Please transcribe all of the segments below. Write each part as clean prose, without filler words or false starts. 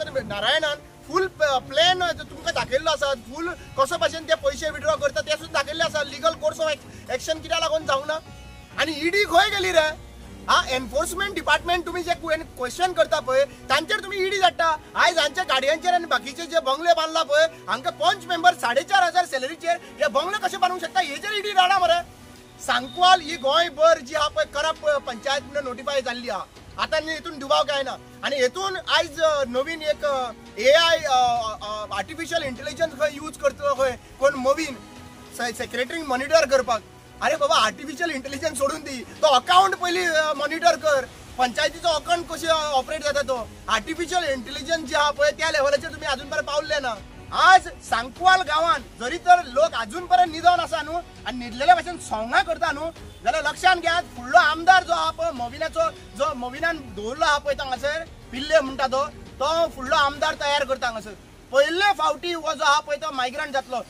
नंतर नारायणान फुल प्लॅन तुमकां दाखयल्लो आसा, फुल कसो भाशेन ते पयशे विड्रॉ करता ते सुद्दां दाखयल्ले आसा. लिगल कोर्स ऑफ एक्शन कित्याक लागून जावना. आनी ईडी खंय गेली रे? एनफोर्समेंट डिपार्टमेंट तुम्ही जे क्वेश्चन करता पळय तांचेर तुम्ही ईडी धाडटा. आयज हांच्या गाडयांचेर आनी बाकीचे जे बंगले बांदला पळय हांकां पंच मेंबर 4,500 सॅलरीचेर हे बंगले कशे बांदूंक शकता हेचेर ईडी धाडा मरे. सांकवाल ही गोंयभर जी आहा पळय करप पंचायत म्हणून नोटिफाय जाल्ली आहा. आता हितून दुबाव काय ना. आणि हेतून आयज नवीन एक AI आर्टिफिशियल इंटेलिजन्स खंय यूज करतलो खंय कोण नवीन सेक्रेटरी मॉनिटर करपाक. अरे बाबा आर्टिफिशियल इंटेलिजन्स सोडून दी, तो अकाउंट पयली मॉनिटर कर. पंचायतीचो अकाउंट कशें ऑपरेट जाता तो आर्टिफिशियल इंटेलिजन्स जे आहा पळय त्या लेवलाचेर तुम्ही अजून पर्यंत पावल्ले ना. आज सांकवाल गांवान जरी तर लोक अजून पर्यंत निधन आसा न्हू आनी न्हिदलेल्या भाशेन सोंगां करता न्हू जाल्यार लक्षात घेयात फुडलो आमदार जो आहा पळय मोविनाचो जो मोविनान दवरलो आहा पळय हांगासर पिल्ले म्हणटा तो फुडलो आमदार तयार करता हांगासर. पयले फावटी हो जो आहा पळय तो मायग्रंट जातलो.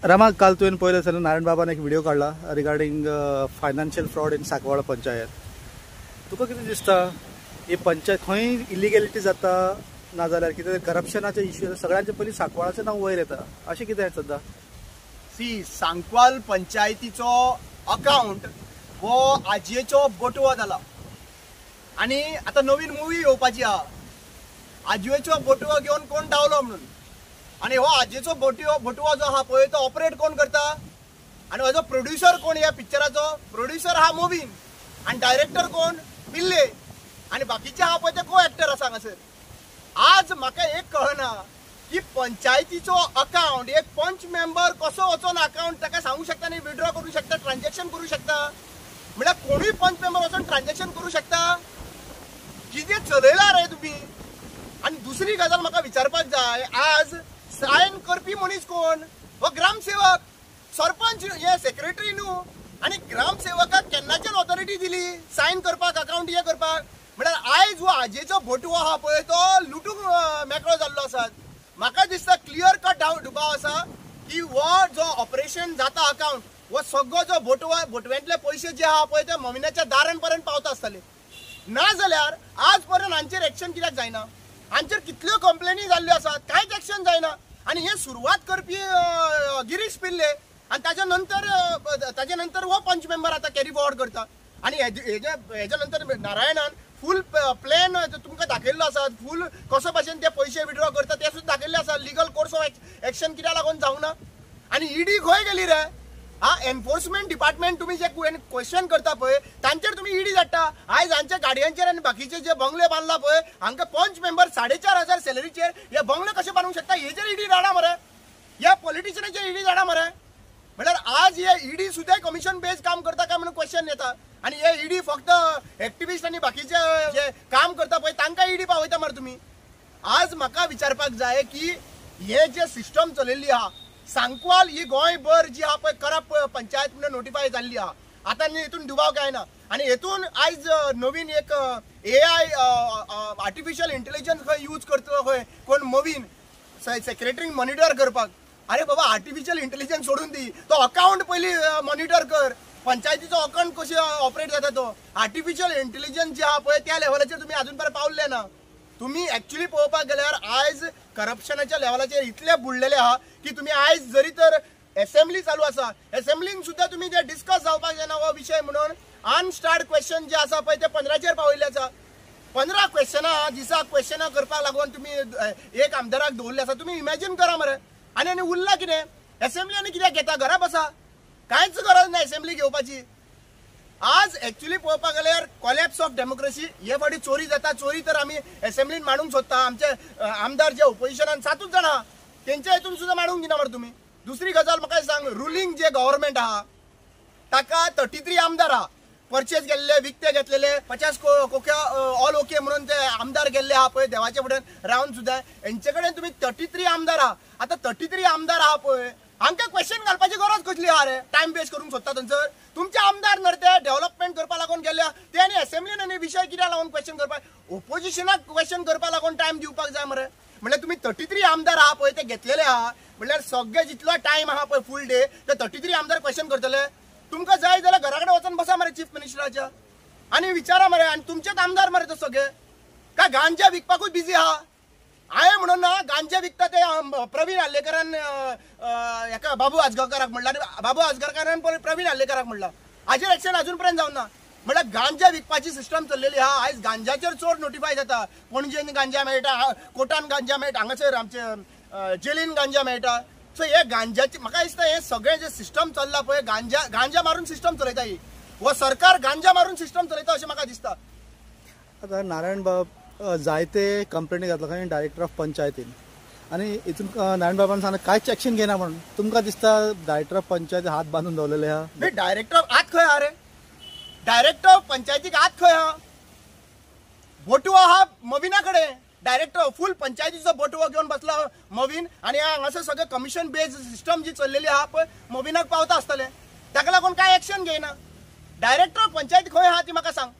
रमा, काल तुवें पळयलें आसतना नारायण बाबान एक व्हिडिओ काडला regarding financial fraud in Sancoale panchayat. तुका कितें दिसता ही पंचायत खंय इलिगॅलिटी जाता नाजाल्यार कितें करप्शनाचे इश्यू सगळ्यांचे पयलीं सांकवाळाचें नांव वयर येता अशें कितें सद्दा? सांकवाल पंचायतीचो अकाउंट हो आजयेचो बटुओ जाला. आनी आतां नवीन मुवी येवपाची आहा आजयेचो बटुओ घेवन कोण धांवलो म्हणून. आणि हो आजयेचो बटुओ जो आहा पळय तो ऑपरेट कोण करता आणि हाजो प्रोड्युसर कोण या पिक्चराचो? प्रोड्युसर हा मोवीन आणि डायरेक्टर कोण? पिल्ले. आणि बाकीचे आहा पळय ते को एक्टर आसा हांगासर. आज म्हाका एक कळना की पंचायतीचो अकाउंट एक पंच मेंबर कसो वचोन अकाउंट ताका सांगू शकता न्ही विड्रॉ करू शकता ट्रान्झॅक्शन करू शकता. म्हळ्यार कोणूय पंच मेंबर वचोन ट्रान्झॅक्शन करू शकता? कितें चलयला रे तुम्ही? आणि दुसरी गजाल म्हाका विचारपाक जाय आज सायन करपी मनीस कोण? हो ग्रामसेवक. सरपंच हे सेक्रेटरी न्हू आणि ग्रामसेवकाक केन्नाच्यान ऑथॉरिटी दिली सायन करपाक अकाउंट हे करपाक? म्हळ्यार आयज हो आजयेचो बटुओ आहा पळय तो लुटूंक मेकळो जाल्लो आसा. म्हाका दिसता क्लियर कट दुबाव आसा की हो जो ऑपरेशन जाता अकाउंट हो सगळो जो बटुव्यांतले पयशे जे आहा पळय ते मोमिनाच्या दारान पर्यंत पावता आसतले. ना जाल्यार आज पर्यंत हांचेर एक्शन कित्याक जायना? हांचेर कितल्यो कंप्लेनी जाल्ल्यो आसात कांयच एक्शन जायना. आणि हे सुरवात करपी गिरीश पिल्ले आणि ताच्या नंतर हो पंच मेंबर आता कॅरी फॉरवर्ड करता. आणि हेच्या नंतर नारायणान फुल प्लॅन तुमकां दाखयल्लो आसा, फुल कसो भाशेन ते पयशे विड्रॉ करता ते सुद्दां दाखयल्ले आसा. लिगल कोर्स ऑफ एक्शन कित्याक लागून जावना. आणि ईडी खंय गेली रे? एनफोर्समेंट डिपार्टमेंट तुम्ही जे क्वेश्चन करता पळय तांचेर तुम्ही ईडी धाडटा. आयज हांच्या गाडयांचेर आनी बाकीचे जे बंगले बांदला पळय हांकां पंच मेंबर 4,500 सॅलरीचेर हे बंगले कशे बांदूंक शकता हेचेर ईडी धाडा मरे. ह्या पॉलिटिशियनाचेर ईडी धाडा मरे. म्हळ्यार आज हे ईडी सुद्दां कमिशन बेस्ड काम करता काय म्हणून क्वेश्चन येता. आणि हे ईडी फक्त एक्टिविस्ट आनी बाकीचे जे काम करता पळय तांकां ईडी पावयता मरे तुम्ही. आज म्हाका विचारपाक जाय की हे जे सिस्टम चलयल्ली आहा सांकवाल ही गोंयभर जी आहा पळय करप पंचायत म्हणून नोटिफाय जाल्ली आहा. आता हितून दुबाव काय ना. आणि हेतून आयज नवीन एक AI आर्टिफिशियल इंटेलिजन्स खंय यूज करतलो खंय कोण नवीन सेक्रेटरी मॉनिटर करपाक. अरे बाबा आर्टिफिशियल इंटेलिजन्स सोडून दी, तो अकाउंट पयली मॉनिटर कर. पंचायतीचो अकाउंट कशें ऑपरेट जाता तो आर्टिफिशियल इंटेलिजन्स जे आहा पळय त्या लेवलाचेर तुम्ही अजून पर्यंत पावल्ले ना. तुम्ही ऍक्च्युअली पळोवपाक गेल्यार आयज करप्शनाच्या लेवलाचेर इतले बुडलेले आहा की तुम्ही आयज जरी तर असेंब्ली चालू आसा असेंब्लीन सुद्धा तुम्ही जे डिस्कस जावपाक जायना हो विषय म्हणून अनस्टार्ड क्वेश्चन जे आसा पळय ते 15चेर पावयल्ले आसा. 15 क्वेश्चनां दिसाक क्वेश्चनां करपाक लागून तुम्ही एक आमदाराक दवरले आसा. तुम्ही इमॅजिन करा मरे. आनी उरला कितें? असेंब्ली आनी कित्याक घेता? घरा बसा. कांयच गरज ना असेंब्ली घेवपाची. आज ऍक्च्युअली पळोवपाक गेल्यार कॉलॅप्स ऑफ डेमोक्रेसी. हे फावटी चोरी जाता. चोरी तर आमी असेंब्लीन मांडूंक सोदता. आमचे आमदार जे ओपोजिशनान 7 जाणां तेंच्या हितून सुद्दां मांडूंक दिना मरे तुम्ही. दुसरी गजाल म्हाका सांग, रुलींग जे गव्हर्नमेंट आहा ताका 33 आमदार आहा. परचेज गेल्ले, विकते घेतलेले, 50 कोक्या ऑल ओके म्हणून ते आमदार गेल्ले आहा पळय देवाचे फुड्यान रावन सुद्दां हेंचे कडेन तुम्ही 33 आमदार आहा. आता 33 आमदार आहा पळय हांकां क्वेश्चन घालपाची गरज कसली आहा रे? टायम वेस्ट करूंक सोदता थंयसर? तुमचे आमदार नर ते डेव्हलपमेंट करपा लागून गेले ते आनी असेंब्लीन आनी विशय कित्याक लागून क्वेश्चन करपाक? ओपोजिशनाक क्वेश्चन करपा लागून टायम दिवपाक जाय मरे. म्हळ्यार तुम्ही 33 आमदार आहा पळय ते घेतलेले आहा म्हळ्यार सगळे जितलो टायम आहा पळय फूल डे ते 33 आमदार क्वेश्चन करतले. तुमकां जाय जाल्यार घरा कडेन वचून बसा मरे चीफ मिनिस्टराच्या आणि विचारा मरे. आणि तुमचेच आमदार मरे तो सगळे काय गांजा विकपाकूच बिझी आहा. हांवें म्हणून ना गांजा विकता ते प्रवीण आल्लेकरान हेका बाबू आजगावकाराक म्हणला आनी बाबू आजगावकारान प्रवीण आल्लेकराक म्हणला. हाजेर एक्शन अजून पर्यंत जावन ना. म्हळ्यार गांजा विकपाची सिस्टम चल्लेली आहा. आयज गांजाचेर चोर नोटिफाय जाता. पणजेन गांजा मेळटा, कोटान गांजा मेळटा, हांगासर आमचे जेलीन गांजा मेळटा. सो हे गांजाची म्हाका दिसता हे सगळे जे सिस्टम चल्ला पळय गांजा मारून सिस्टम चलयता ही हो सरकार गांजा मारून सिस्टम चलयता अशें म्हाका दिसता. आता नारायण बाब जायते कंप्लेनी घातला खंय डायरेक्टर ऑफ पंचायतीन आणि हितून नारायण बाबान सांगलें कांयच एक्शन घेना म्हणून. तुमकां दिसता डायरेक्टर ऑफ पंचायती हात बांदून दवरलेले आहा. डायरेक्टर ऑफ आत खंय आहा रे. डायरेक्टर ऑफ पंचायतीक आत खंय आहा. बोटवो आहा मविना कडेन. डायरेक्टर फुल पंचायतीचो बोटवो घेवन बसला मवीन आणि हांगासर सगळें कमिशन बेस्ड सिस्टम जी चल्लेली आहा पळय मविनाक पावता आसतलें. ताका लागून कांय एक्शन घेयना. डायरेक्टर ऑफ पंचायती खंय आहा ती म्हाका सांग.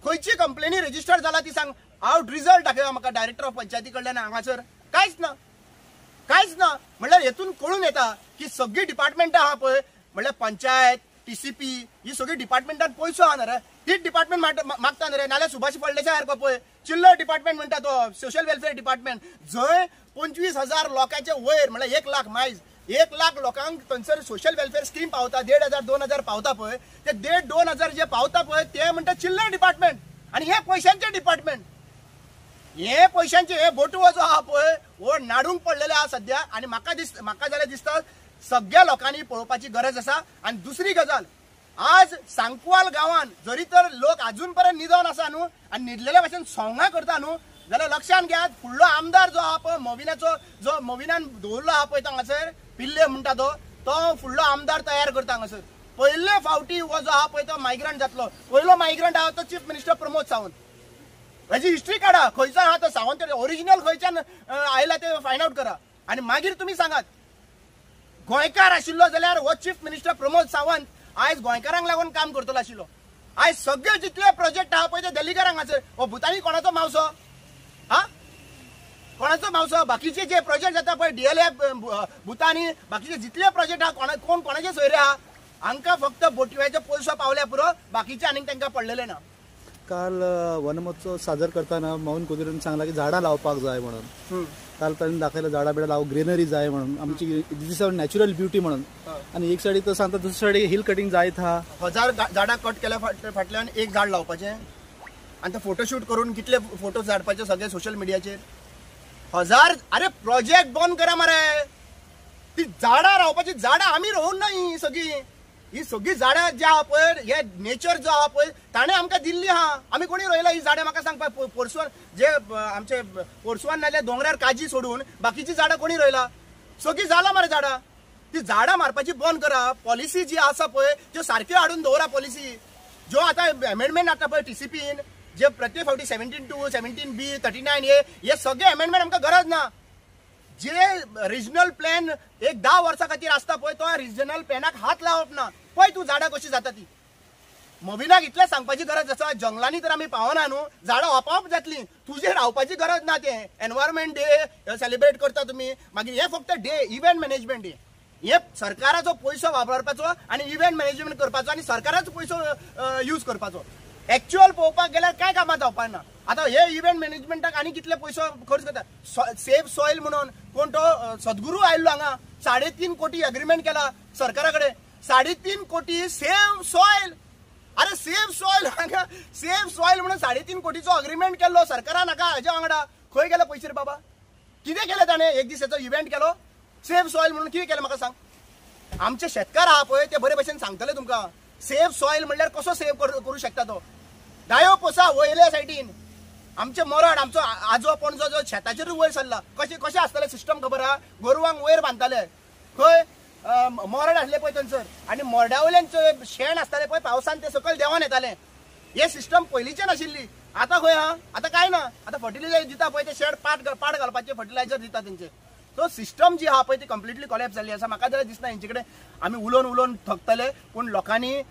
खंयची कंप्लेनी रजिस्टर जाला ती सांग. आउट रिजल्ट दाखया म्हाका डायरेक्टर ऑफ पंचायती कडल्यान हांगासर. कांयच ना कांयच ना. म्हणल्यार हेतून कळून येता की सगळी डिपार्टमेंटां आहा पळय म्हणल्यार पंचायत TCP ही सगळी डिपार्टमेंटान पयसो आहा रे. तीच डिपार्टमेंट मागता रे. नाल्यार सुभाष फळदेसाय सारको पळय चिल्लर डिपार्टमेंट म्हणटा तो सोशल वेलफेअर डिपार्टमेंट जंय 25,000 लोकांचे वयर म्हणल्यार 1 लाख मायज 1 लाख लोकांक थंयसर सोशल वेलफेअर स्कीम पावता. 1,500-2,000 पावता पळय ते 1,500-2,000 जे पावता पळय ते म्हणटा चिल्लर डिपार्टमेंट. आणि हे पयशांचे डिपार्टमेंट. हे पयशांचे हे बोटवो जो आहा पळय हो नाडूंक पडलेले आहा सध्या. आणि म्हाका जाल्यार दिसता सगळ्या लोकांनी पळोवपाची गरज आसा. आणि दुसरी गजाल आज सांकवाल गांवांत जरी तर लोक अजून पर्यंत न्हिदोन आसा न्हू आनी न्हिदलेल्या भशेन सोंगां करता न्हू जाल्यार लक्षांत घेयात फुडलो आमदार जो आहा पळय मविनाचो जो मविनान दवरलो आहा पळय हांगासर पिल्ले म्हणटा तो फुडलो आमदार तयार करता हांगासर. पयले फावटी हो जो आहा पळय तो मायग्रंट जातलो. पयलो मायग्रंट आहा तो चीफ मिनिस्टर प्रमोद सावंत. हाजी हिस्ट्री काढा खंयच्यान आहा तो सावंत ओरिजिनल खंयच्यान आयला ते फायंड आउट करा. आनी मागीर तुमी सांगात गोंयकार आशिल्लो जाल्यार हो चीफ मिनिस्टर प्रमोद सावंत आयज गोंयकारांक लागून काम करतलो आशिल्लो. आयज सगळे जितले प्रोजेक्ट आहा पळय ते दिल्लीकारांक हांगासर. हो भुतानी कोणाचो मावसो हा कोणाचो मावसो. बाकीचे जे प्रोजेक्ट जाता पळय DLF भुतानी बाकीचे जितले प्रोजेक्ट आहा कोण कोणाचे सोयरे आहा हांकां फक्त बोटव्याचे पयसो पावल्या पुरो बाकीचे आनीक तांकां पडलेले ना. काल वनमहोत्सव सादर करताना मोहन कुदिरेन सांगला की झाडां लावपाक जाय म्हणून. काल ताणें दाखयलें झाडां बिडां लाव ग्रीनरी जाय म्हणून आमची दीस इज नॅचरल ब्युटी म्हणून. आणि एक सायडीक तो सांगता दुसरे सायडीक हिल कटिंग जायत आहा. 1000 झाडां कट केल्या फाटल्यान एक झाड लावपाचें आनी ते फोटोशूट करून कितले फोटो धाडपाचे सगळे सोशल मिडियाचेर. 1000 अरे प्रोजेक्ट बंद करा मरे. ती झाडां रावपाची झाडां आमी रोवून ना ही सगळी झाडां जी आहा पळय हे नेचर जो आहा पळय ताणें आमकां दिल्ली आहा. आमी कोणी रोयला ही झाडां म्हाका सांग पळय. पोरसुवान जे आमचे पोरसुवान नाल्यार दोंगरार काजी सोडून बाकीची झाडां कोणी रोयला. सगळी जाला मरे झाडां. ती झाडां मारपाची बंद करा. पॉलिसी जी आसा पळय त्यो सारक्यो हाडून दवरा. पॉलिसी ज्यो आतां अमेंडमेंट आता पळय TCPन जे प्रत्येक फावटी 17(2), 17(b), 39(a) हे सगळे अमेंडमेंट आमकां गरज ना. जे रिजनल प्लॅन एक 10 वर्सां खातीर आसता पळय तो रिजनल प्लॅनाक हात लावप ना. पळय तूं झाडां कशी जाता ती. मविनाक इतलें सांगपाची गरज आसा जंगलांनी तर आमी पावना न्हू झाडां ओपावप जातली. तुजे रावपाची गरज ना. ते एनवायरमेंट डे सेलिब्रेट करता तुमी मागीर हे फक्त डे इव्हेंट मॅनेजमेंट डे. हे सरकाराचो पयसो वापरपाचो आनी इव्हेंट मॅनेजमेंट करपाचो आनी सरकाराचो पयसो यूज करपाचो. एक्च्युअल पळोवपाक गेल्यार काय कामां जावपाक ना. आतां हे इव्हेंट मॅनेजमेंटाक आनी कितले पयसो खर्च करता. सेफ सॉयल म्हणून कोण तो सद्गुरू आयिल्लो हांगा 3.5 कोटी अग्रीमेंट केला सरकारा कडेन. 3.5 कोटी सेव सॉयल. अरे सेफ सॉयल हांगा सेफ सॉयल म्हणून 3.5 कोटीचो अग्रीमेंट केल्लो सरकारान हाका हाज्या वांगडा. खंय गेले पयशे रे बाबा. कितें केलें ताणें एक दिसाचो इव्हेंट केलो सेफ सॉयल म्हणून. कितें केलें म्हाका सांग. आमचे शेतकार आहा पळय ते बरे भशेन सांगतले तुमकां सेफ सॉयल म्हणल्यार कसो सेव करू शकता तो. दायो पोसा वयल्या सायडीन आमचे मरड आमचो आजो पणजो जो शेताचेर वयर सरला कशें आसतलें सिस्टम खबर आहा. गोरवांक वयर बांदताले खंय मरड आसले पळय थंयसर आनी मरडा वयल्यान शेण आसतालें पळय पावसान ते सकयल देंवन येतालें. हे सिस्टम पयलींचे नाशिल्ली. आतां खंय आहा. आतां काय ना. आतां फर्टिलायझर दिता पळय ते शेड पाड घालपाचे फर्टिलायझर दिता तेंचे. तो सिस्टम जी आहा पळय ती कंप्लिटली कॉलॅप्स जाल्ली आसा. म्हाका जाल्यार दिसना हेंचे कडेन आमी उलोवन थकतले पूण लोकांनी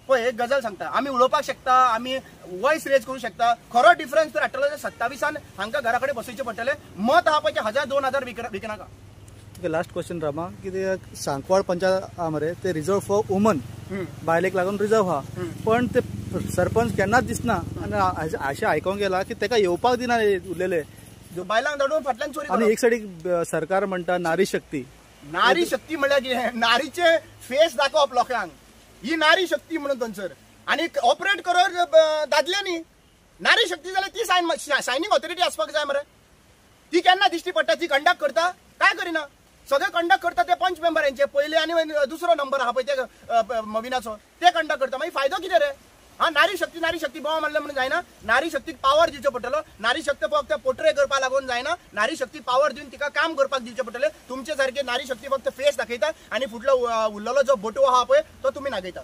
पळय एक गजाल सांगता आमी उलोवपाक शकता आमी वॉयस रेज करूं शकता. खरो डिफरन्स तर हाडटलो 27 हांकां घरा कडेन बसयचे पडटले. मत आहा पळय ते 1000-2000 विकनाका. ओके लास्ट क्वेश्चन रामा की ते सांकवाळ पंचायत आहा मरे ते रिजर्व फॉर वुमन बायलेक लागून रिजर्व हा पण ते सरपंच केन्नाच दिसना आनी अशें आयकोंक गेला की तेका येवपाक दिना उरलेले बायलांक धाडून फाटल्यान चोरी आणि एक सायडीक सरकार म्हणटा नारी शक्ती म्हळ्यार कितें नारीचे फेस दाखोवप लोकांक ही नारी शक्ती म्हणून थंयसर आणि ऑपरेट करप दादल्यांनी नारी शक्ती जाल्यार ती सायनिंग ऑथॉरिटी आसपाक जाय मरे ती केन्ना दिश्टी पडटा ती कंडक्ट करता काय करिना सगळे कंडक्ट करता ते पंच मेंबरांचे पयले आनी दुसरो नंबर आहा पळय ते मविनाचो ते कंडक्ट करता मागीर फायदो कितें रे हा नारी शक्ती बोवा मारले म्हणून जायना नारी शक्तीक पावर दिवचो पडटलो नारी शक्ती फक्त पोर्ट्रे करपाक लागून जायना नारी शक्तीक पावर दिवन तिका काम करपाक दिवचे पडटले तुमचे सारखे नारी शक्ती फक्त फेस दाखयता आणि फुडलो उरलेलो जो बटवो आहा पळय तो तुमी नागयता